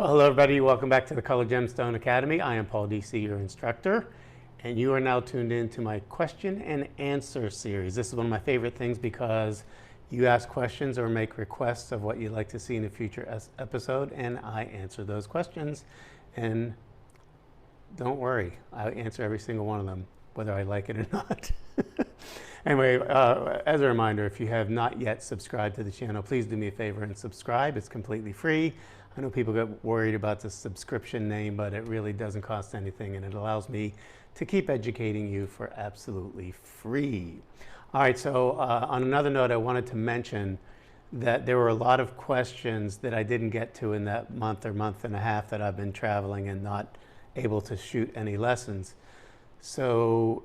Well, hello everybody, welcome back to the Color Gemstone Academy. I am Paul DC, your instructor, and you are now tuned in to my question and answer series. This is one of my favorite things because you ask questions or make requests of what you'd like to see in a future episode, and I answer those questions. And don't worry, I answer every single one of them, whether I like it or not. Anyway, as a reminder, if you have not yet subscribed to the channel, please do me a favor and subscribe. It's completely free. I know people get worried about the subscription name, but it really doesn't cost anything, and it allows me to keep educating you for absolutely free. All right, so on another note, I wanted to mention that there were a lot of questions that I didn't get to in that month or month and a half that I've been traveling and not able to shoot any lessons. So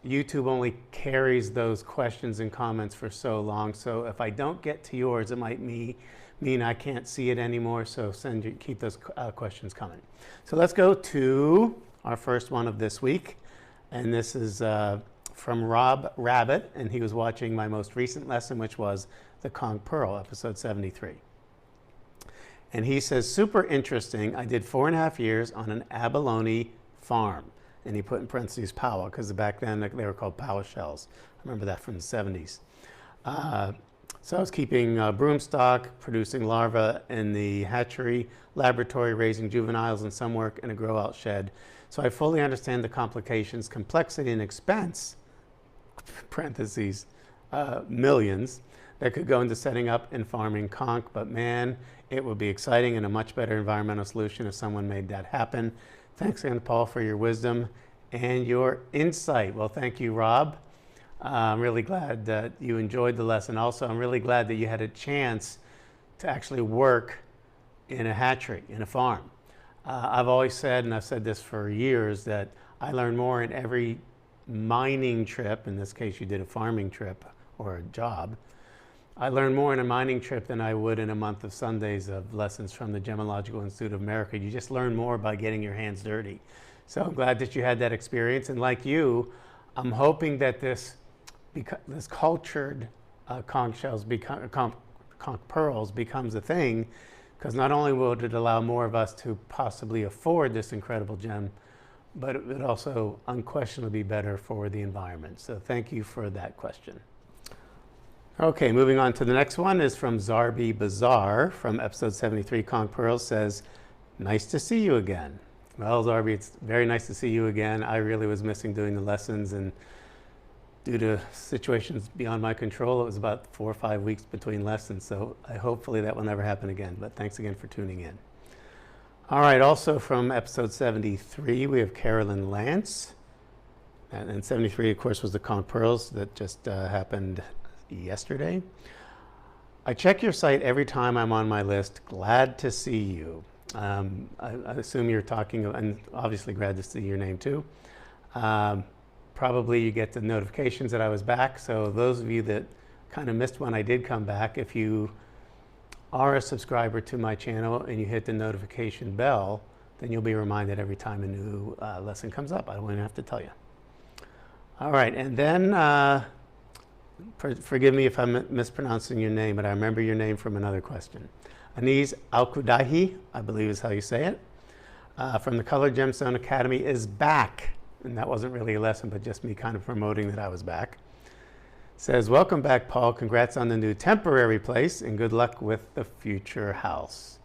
YouTube only carries those questions and comments for so long. So if I don't get to yours, it might mean I can't see it anymore. So keep those questions coming. So let's go to our first one of this week. And this is from Rob Rabbit. And he was watching my most recent lesson, which was the Conch Pearl, episode 73. And he says, super interesting. I did 4.5 years on an abalone farm. And he put in parentheses Paua, because back then they were called Paua shells. I remember that from the 70s. So I was keeping broomstock, producing larvae in the hatchery, laboratory, raising juveniles, and some work in a grow-out shed. So I fully understand the complications, complexity, and expense, parentheses, millions, that could go into setting up and farming conch. But man, it would be exciting and a much better environmental solution if someone made that happen. Thanks again, Paul, for your wisdom and your insight. Well, thank you, Rob. I'm really glad that you enjoyed the lesson. Also, I'm really glad that you had a chance to actually work in a hatchery, in a farm. I've always said, and I've said this for years, that I learn more in every mining trip, in this case you did a farming trip or a job, I learned more in a mining trip than I would in a month of Sundays of lessons from the Gemological Institute of America. You just learn more by getting your hands dirty. So I'm glad that you had that experience. And like you, I'm hoping that this cultured conch shells, conch pearls becomes a thing, because not only will it allow more of us to possibly afford this incredible gem, but it would also unquestionably be better for the environment. So thank you for that question. Okay, moving on to the next one is from Zarbi Bazaar from episode 73, Conch Pearls, says, nice to see you again. Well, Zarbi, it's very nice to see you again. I really was missing doing the lessons, and due to situations beyond my control, it was about 4 or 5 weeks between lessons. So hopefully that will never happen again, but thanks again for tuning in. All right, also from episode 73, we have Carolyn Lance. And 73, of course, was the Conch Pearls that just happened yesterday. I check your site every time I'm on my list. Glad to see you. I assume you're talking, and obviously glad to see your name too. Probably you get the notifications that I was back. So those of you that kind of missed when I did come back, if you are a subscriber to my channel and you hit the notification bell, then you'll be reminded every time a new lesson comes up. I don't even have to tell you. All right, and then forgive me if I'm mispronouncing your name, but I remember your name from another question. Aniz Alkudahi, I believe is how you say it, from the Color Gemstone Academy is back. And that wasn't really a lesson, but just me kind of promoting that I was back. Says, welcome back, Paul. Congrats on the new temporary place and good luck with the future house.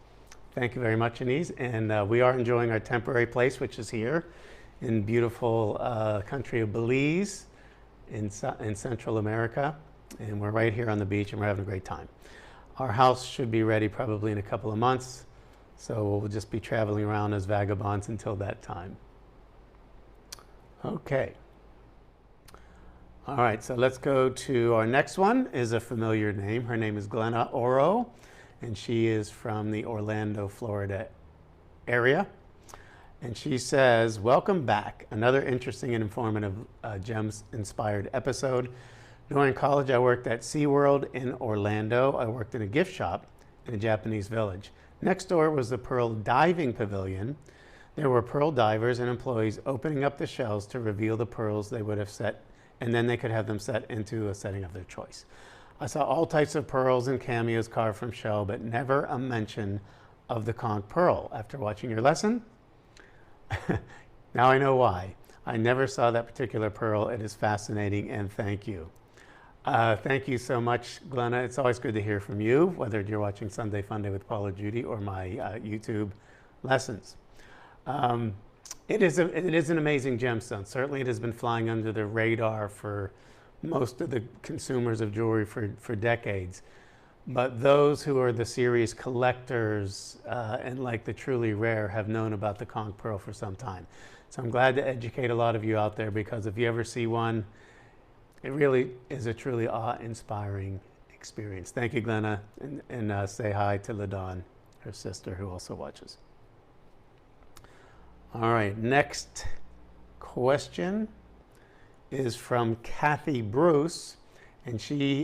Thank you very much, Aniz. And we are enjoying our temporary place, which is here in beautiful country of Belize in Central America. And we're right here on the beach and we're having a great time. Our house should be ready probably in a couple of months. So we'll just be traveling around as vagabonds until that time. Okay. All right, so let's go to our next one. Is a familiar name. Her name is Glenna Oro, and she is from the Orlando, Florida area. And she says, welcome back. Another interesting and informative GEMS-inspired episode. During college, I worked at SeaWorld in Orlando. I worked in a gift shop in a Japanese village. Next door was the Pearl Diving Pavilion. There were pearl divers and employees opening up the shells to reveal the pearls they would have set, and then they could have them set into a setting of their choice. I saw all types of pearls and cameos carved from shell, but never a mention of the conch pearl. After watching your lesson, now I know why. I never saw that particular pearl. It is fascinating, and thank you. Thank you so much, Glenna. It's always good to hear from you, whether you're watching Sunday Funday with Paul or Judy or my YouTube lessons. It is an amazing gemstone. Certainly it has been flying under the radar for most of the consumers of jewelry for decades. But those who are the serious collectors and like the truly rare have known about the conch pearl for some time. So I'm glad to educate a lot of you out there, because if you ever see one, it really is a truly awe-inspiring experience. Thank you, Glenna, and say hi to LaDawn, her sister, who also watches. All right, next question is from Kathy Bruce, and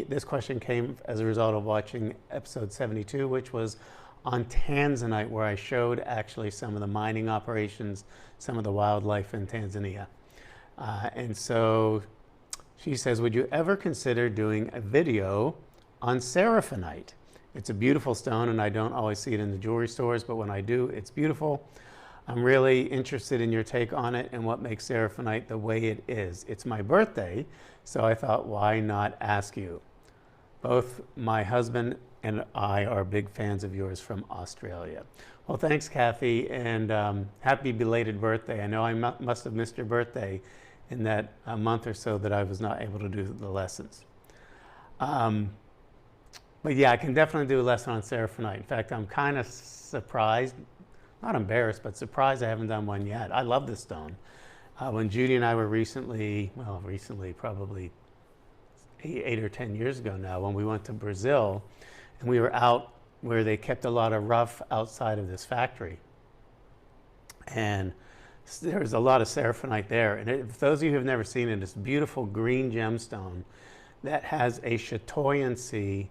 this question came as a result of watching episode 72, which was on tanzanite, where I showed actually some of the mining operations, some of the wildlife in Tanzania. And so she says, would you ever consider doing a video on seraphonite? It's a beautiful stone, and I don't always see it in the jewelry stores, but when I do, it's beautiful. I'm really interested in your take on it and what makes seraphonite the way it is. It's my birthday, so I thought, why not ask you? Both my husband and I are big fans of yours from Australia. Well, thanks, Kathy, and happy belated birthday. I know I must have missed your birthday in that month or so that I was not able to do the lessons. But yeah, I can definitely do a lesson on seraphonite. In fact, I'm kind of surprised, not embarrassed, but surprised I haven't done one yet. I love this stone. When Judy and I were recently, probably 8 or 10 years ago now, when we went to Brazil, and we were out where they kept a lot of rough outside of this factory. And there's a lot of seraphonite there. And if those of you who have never seen it, it's a beautiful green gemstone that has a chatoyancy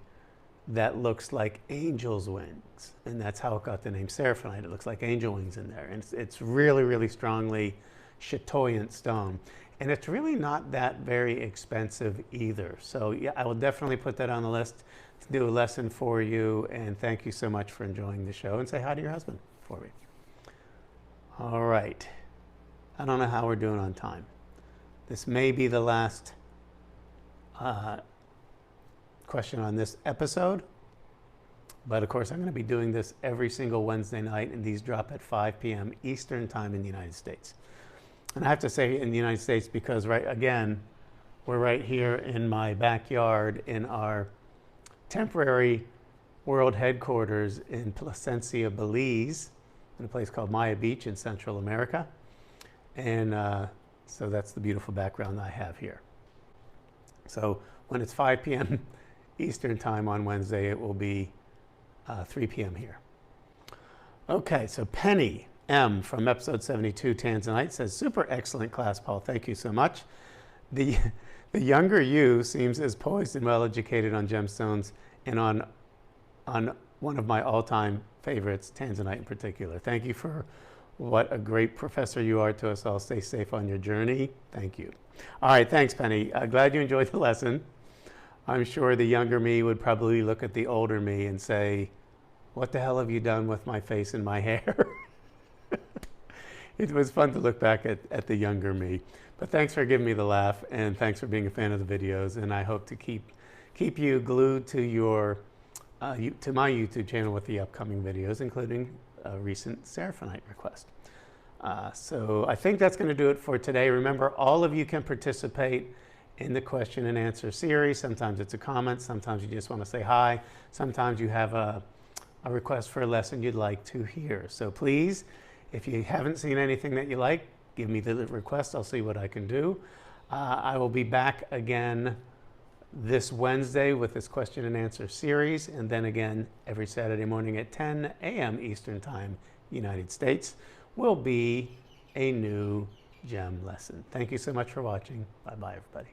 that looks like angel's wings. And that's how it got the name seraphonite. It looks like angel wings in there. And it's really, really strongly chatoyant stone. And it's really not that very expensive either. So yeah, I will definitely put that on the list to do a lesson for you. And thank you so much for enjoying the show. And say hi to your husband for me. All right. I don't know how we're doing on time. This may be the last question on this episode. But of course, I'm going to be doing this every single Wednesday night, and these drop at 5 p.m. Eastern time in the United States. And I have to say in the United States because, we're right here in my backyard in our temporary world headquarters in Placencia, Belize, in a place called Maya Beach in Central America. And so that's the beautiful background I have here. So when it's 5 p.m. Eastern time on Wednesday, it will be 3 p.m. here. Okay, so Penny M from episode 72, Tanzanite, says, super excellent class, Paul. Thank you so much. The younger you seems as poised and well-educated on gemstones and on one of my all-time favorites, Tanzanite in particular. Thank you for what a great professor you are to us all. Stay safe on your journey. Thank you. All right, thanks, Penny. Glad you enjoyed the lesson. I'm sure the younger me would probably look at the older me and say, what the hell have you done with my face and my hair? It was fun to look back at the younger me. But thanks for giving me the laugh, and thanks for being a fan of the videos. And I hope to keep you glued to your to my YouTube channel with the upcoming videos, including a recent seraphonite request. So I think that's going to do it for today. Remember, all of you can participate in the question and answer series. Sometimes it's a comment, sometimes you just want to say hi, sometimes you have a request for a lesson you'd like to hear. So please, if you haven't seen anything that you like, give me the request. I'll see what I can do. I will be back again this Wednesday with this question and answer series, and then again every Saturday morning at 10 a.m. Eastern Time, United States, will be a new gem lesson. Thank you so much for watching. Bye-bye, everybody.